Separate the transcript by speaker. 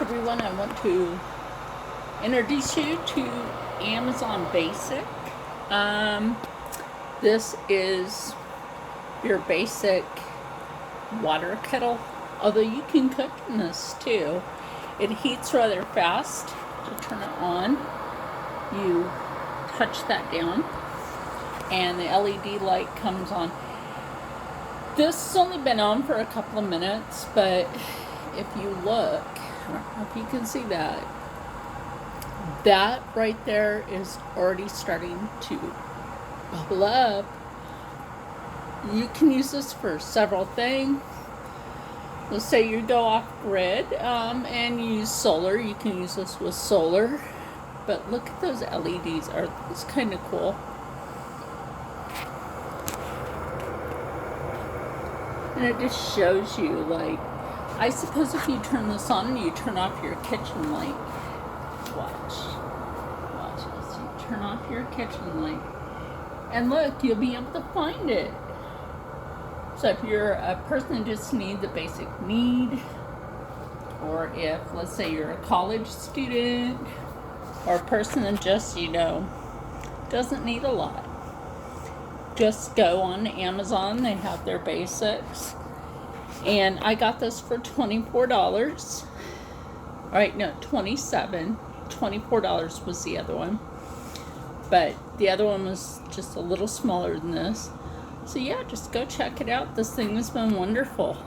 Speaker 1: Everyone, I want to introduce you to Amazon Basic. This is your basic water kettle, although you can cook in this too. It heats rather fast. To turn it on, you touch that down and the LED light comes on. This has only been on for a couple of minutes, but if you look, I don't know if you can see that. That right there is already starting to bubble up. You can use this for several things. Let's say you go off grid and use solar. You can use this with solar. But look at those LEDs. It's kind of cool. And it just shows you, like, I suppose if you turn this on and you turn off your kitchen light, watch this, you turn off your kitchen light, and look, you'll be able to find it. So if you're a person who just needs a basic need, or if, let's say, you're a college student, or a person that just, doesn't need a lot, just go on Amazon. They have their basics. And I got this for $24. Alright, no, $27. $24 was the other one. But the other one was just a little smaller than this. So yeah, just go check it out. This thing has been wonderful.